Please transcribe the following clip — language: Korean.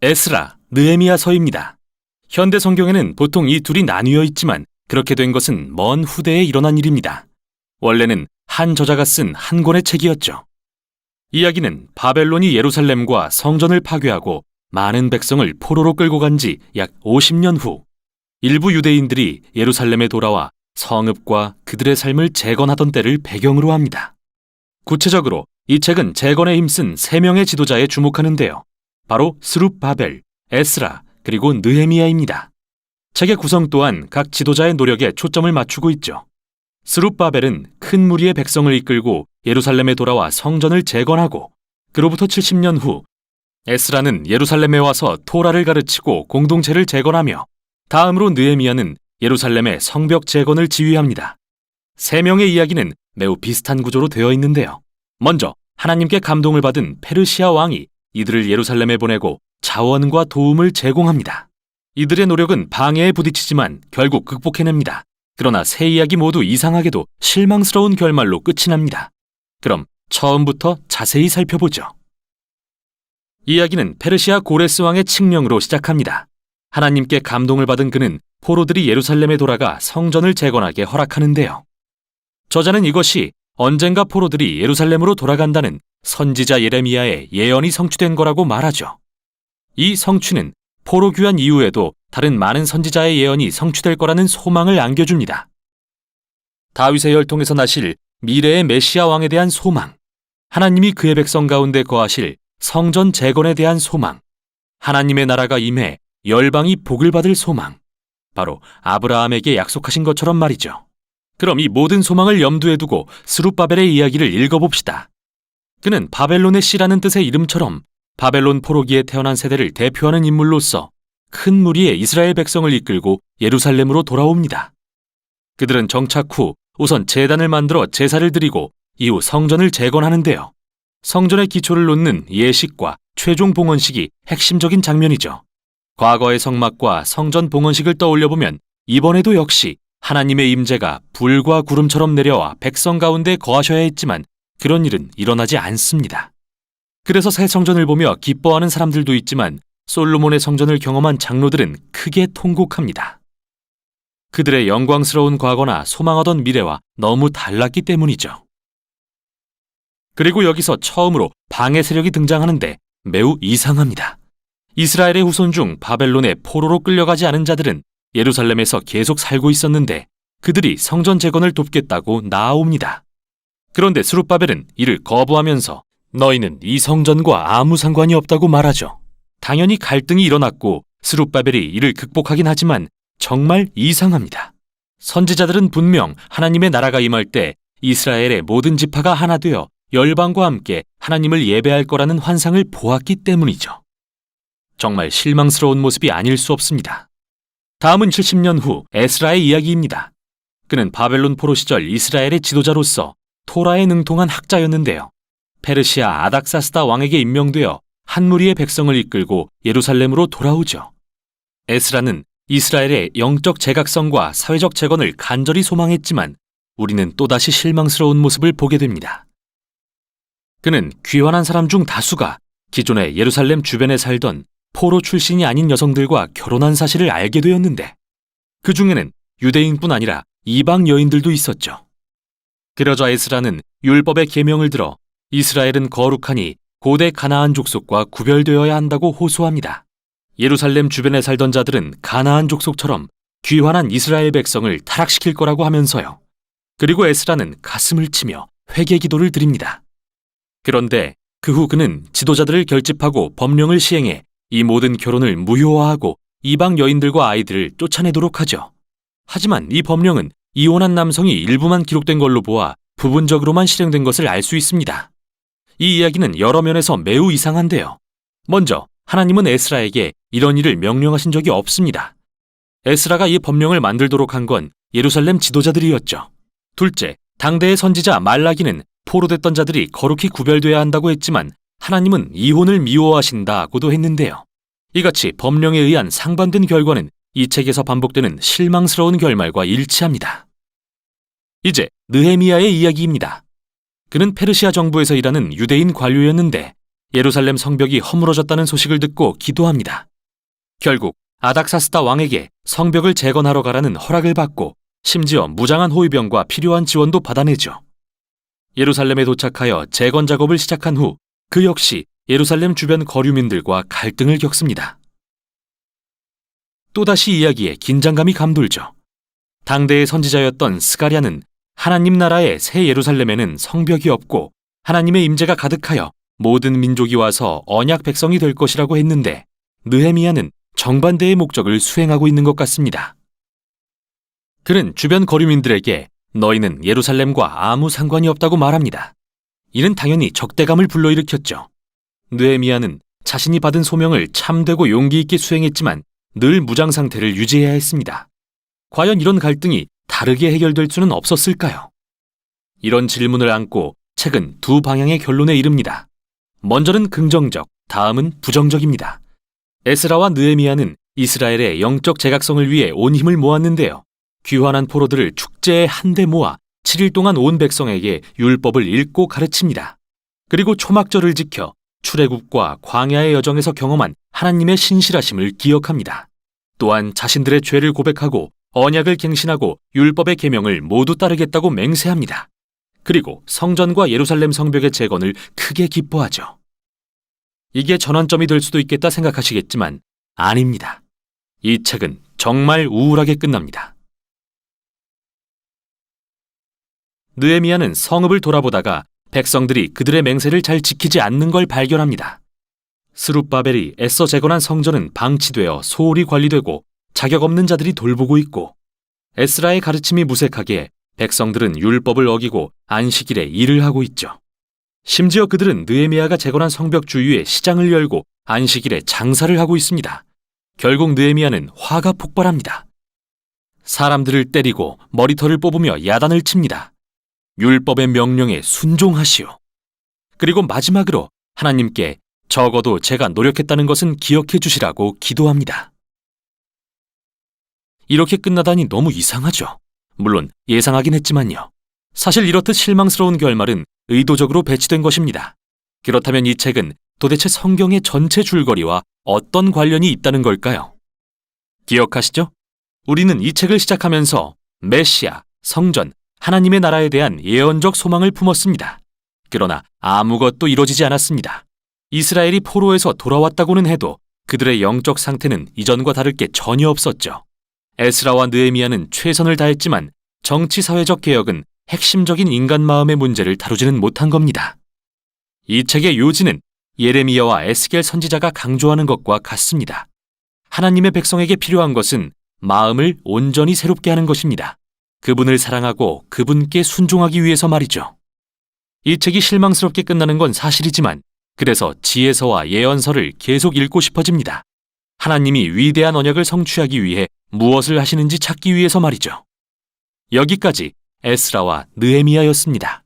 에스라, 느헤미야서입니다. 현대 성경에는 보통 이 둘이 나뉘어 있지만 그렇게 된 것은 먼 후대에 일어난 일입니다. 원래는 한 저자가 쓴 한 권의 책이었죠. 이야기는 바벨론이 예루살렘과 성전을 파괴하고 많은 백성을 포로로 끌고 간 지 약 50년 후 일부 유대인들이 예루살렘에 돌아와 성읍과 그들의 삶을 재건하던 때를 배경으로 합니다. 구체적으로 이 책은 재건에 힘쓴 3명의 지도자에 주목하는데요. 바로 스룹바벨, 에스라, 그리고 느헤미야입니다. 책의 구성 또한 각 지도자의 노력에 초점을 맞추고 있죠. 스룹바벨은 큰 무리의 백성을 이끌고 예루살렘에 돌아와 성전을 재건하고 그로부터 70년 후 에스라는 예루살렘에 와서 토라를 가르치고 공동체를 재건하며 다음으로 느헤미야는 예루살렘의 성벽 재건을 지휘합니다. 3명의 이야기는 매우 비슷한 구조로 되어 있는데요. 먼저 하나님께 감동을 받은 페르시아 왕이 이들을 예루살렘에 보내고 자원과 도움을 제공합니다. 이들의 노력은 방해에 부딪히지만 결국 극복해냅니다. 그러나 세 이야기 모두 이상하게도 실망스러운 결말로 끝이 납니다. 그럼 처음부터 자세히 살펴보죠. 이야기는 페르시아 고레스 왕의 칙령으로 시작합니다. 하나님께 감동을 받은 그는 포로들이 예루살렘에 돌아가 성전을 재건하게 허락하는데요. 저자는 이것이 언젠가 포로들이 예루살렘으로 돌아간다는 선지자 예레미야의 예언이 성취된 거라고 말하죠. 이 성취는 포로 귀환 이후에도 다른 많은 선지자의 예언이 성취될 거라는 소망을 안겨줍니다. 다윗의 혈통에서 나실 미래의 메시아 왕에 대한 소망, 하나님이 그의 백성 가운데 거하실 성전 재건에 대한 소망, 하나님의 나라가 임해 열방이 복을 받을 소망, 바로 아브라함에게 약속하신 것처럼 말이죠. 그럼 이 모든 소망을 염두에 두고 스룹바벨의 이야기를 읽어봅시다. 그는 바벨론의 씨라는 뜻의 이름처럼 바벨론 포로기에 태어난 세대를 대표하는 인물로서 큰 무리의 이스라엘 백성을 이끌고 예루살렘으로 돌아옵니다. 그들은 정착 후 우선 제단을 만들어 제사를 드리고 이후 성전을 재건하는데요. 성전의 기초를 놓는 예식과 최종 봉헌식이 핵심적인 장면이죠. 과거의 성막과 성전 봉헌식을 떠올려보면 이번에도 역시 하나님의 임재가 불과 구름처럼 내려와 백성 가운데 거하셔야 했지만 그런 일은 일어나지 않습니다. 그래서 새 성전을 보며 기뻐하는 사람들도 있지만 솔로몬의 성전을 경험한 장로들은 크게 통곡합니다. 그들의 영광스러운 과거나 소망하던 미래와 너무 달랐기 때문이죠. 그리고 여기서 처음으로 방해 세력이 등장하는데 매우 이상합니다. 이스라엘의 후손 중 바벨론의 포로로 끌려가지 않은 자들은 예루살렘에서 계속 살고 있었는데 그들이 성전 재건을 돕겠다고 나아옵니다. 그런데 스룹바벨은 이를 거부하면서 너희는 이 성전과 아무 상관이 없다고 말하죠. 당연히 갈등이 일어났고 스룹바벨이 이를 극복하긴 하지만 정말 이상합니다. 선지자들은 분명 하나님의 나라가 임할 때 이스라엘의 모든 지파가 하나 되어 열방과 함께 하나님을 예배할 거라는 환상을 보았기 때문이죠. 정말 실망스러운 모습이 아닐 수 없습니다. 다음은 70년 후 에스라의 이야기입니다. 그는 바벨론 포로 시절 이스라엘의 지도자로서 토라에 능통한 학자였는데요. 페르시아 아닥사스다 왕에게 임명되어 한 무리의 백성을 이끌고 예루살렘으로 돌아오죠. 에스라는 이스라엘의 영적 재각성과 사회적 재건을 간절히 소망했지만 우리는 또다시 실망스러운 모습을 보게 됩니다. 그는 귀환한 사람 중 다수가 기존의 예루살렘 주변에 살던 포로 출신이 아닌 여성들과 결혼한 사실을 알게 되었는데 그 중에는 유대인뿐 아니라 이방 여인들도 있었죠. 그러자 에스라는 율법의 계명을 들어 이스라엘은 거룩하니 고대 가나안 족속과 구별되어야 한다고 호소합니다. 예루살렘 주변에 살던 자들은 가나안 족속처럼 귀환한 이스라엘 백성을 타락시킬 거라고 하면서요. 그리고 에스라는 가슴을 치며 회개 기도를 드립니다. 그런데 그 후 그는 지도자들을 결집하고 법령을 시행해 이 모든 결혼을 무효화하고 이방 여인들과 아이들을 쫓아내도록 하죠. 하지만 이 법령은 이혼한 남성이 일부만 기록된 걸로 보아 부분적으로만 실행된 것을 알 수 있습니다. 이 이야기는 여러 면에서 매우 이상한데요. 먼저 하나님은 에스라에게 이런 일을 명령하신 적이 없습니다. 에스라가 이 법령을 만들도록 한 건 예루살렘 지도자들이었죠. 둘째, 당대의 선지자 말라기는 포로됐던 자들이 거룩히 구별돼야 한다고 했지만 하나님은 이혼을 미워하신다고도 했는데요. 이같이 법령에 의한 상반된 결과는 이 책에서 반복되는 실망스러운 결말과 일치합니다. 이제 느헤미야의 이야기입니다. 그는 페르시아 정부에서 일하는 유대인 관료였는데 예루살렘 성벽이 허물어졌다는 소식을 듣고 기도합니다. 결국 아닥사스다 왕에게 성벽을 재건하러 가라는 허락을 받고 심지어 무장한 호위병과 필요한 지원도 받아내죠. 예루살렘에 도착하여 재건 작업을 시작한 후 그 역시 예루살렘 주변 거류민들과 갈등을 겪습니다. 또다시 이야기에 긴장감이 감돌죠. 당대의 선지자였던 스가랴는 하나님 나라의 새 예루살렘에는 성벽이 없고 하나님의 임재가 가득하여 모든 민족이 와서 언약 백성이 될 것이라고 했는데 느헤미야는 정반대의 목적을 수행하고 있는 것 같습니다. 그는 주변 거류민들에게 너희는 예루살렘과 아무 상관이 없다고 말합니다. 이는 당연히 적대감을 불러일으켰죠. 느헤미야는 자신이 받은 소명을 참되고 용기 있게 수행했지만 늘 무장 상태를 유지해야 했습니다. 과연 이런 갈등이 다르게 해결될 수는 없었을까요? 이런 질문을 안고 책은 두 방향의 결론에 이릅니다. 먼저는 긍정적, 다음은 부정적입니다. 에스라와 느헤미야는 이스라엘의 영적 재각성을 위해 온 힘을 모았는데요. 귀환한 포로들을 축제에 한데 모아 7일 동안 온 백성에게 율법을 읽고 가르칩니다. 그리고 초막절을 지켜 출애굽과 광야의 여정에서 경험한 하나님의 신실하심을 기억합니다. 또한 자신들의 죄를 고백하고 언약을 갱신하고 율법의 계명을 모두 따르겠다고 맹세합니다. 그리고 성전과 예루살렘 성벽의 재건을 크게 기뻐하죠. 이게 전환점이 될 수도 있겠다 생각하시겠지만 아닙니다. 이 책은 정말 우울하게 끝납니다. 느헤미야는 성읍을 돌아보다가 백성들이 그들의 맹세를 잘 지키지 않는 걸 발견합니다. 스룹바벨이 애써 재건한 성전은 방치되어 소홀히 관리되고 자격 없는 자들이 돌보고 있고 에스라의 가르침이 무색하게 백성들은 율법을 어기고 안식일에 일을 하고 있죠. 심지어 그들은 느헤미야가 재건한 성벽 주위에 시장을 열고 안식일에 장사를 하고 있습니다. 결국 느헤미야는 화가 폭발합니다. 사람들을 때리고 머리털을 뽑으며 야단을 칩니다. 율법의 명령에 순종하시오. 그리고 마지막으로 하나님께 적어도 제가 노력했다는 것은 기억해 주시라고 기도합니다. 이렇게 끝나다니 너무 이상하죠. 물론 예상하긴 했지만요. 사실 이렇듯 실망스러운 결말은 의도적으로 배치된 것입니다. 그렇다면 이 책은 도대체 성경의 전체 줄거리와 어떤 관련이 있다는 걸까요? 기억하시죠? 우리는 이 책을 시작하면서 메시아, 성전, 하나님의 나라에 대한 예언적 소망을 품었습니다. 그러나 아무것도 이루어지지 않았습니다. 이스라엘이 포로에서 돌아왔다고는 해도 그들의 영적 상태는 이전과 다를 게 전혀 없었죠. 에스라와 느헤미야는 최선을 다했지만 정치-사회적 개혁은 핵심적인 인간 마음의 문제를 다루지는 못한 겁니다. 이 책의 요지는 예레미야와 에스겔 선지자가 강조하는 것과 같습니다. 하나님의 백성에게 필요한 것은 마음을 온전히 새롭게 하는 것입니다. 그분을 사랑하고 그분께 순종하기 위해서 말이죠. 이 책이 실망스럽게 끝나는 건 사실이지만 그래서 지혜서와 예언서를 계속 읽고 싶어집니다. 하나님이 위대한 언약을 성취하기 위해 무엇을 하시는지 찾기 위해서 말이죠. 여기까지 에스라와 느헤미야였습니다.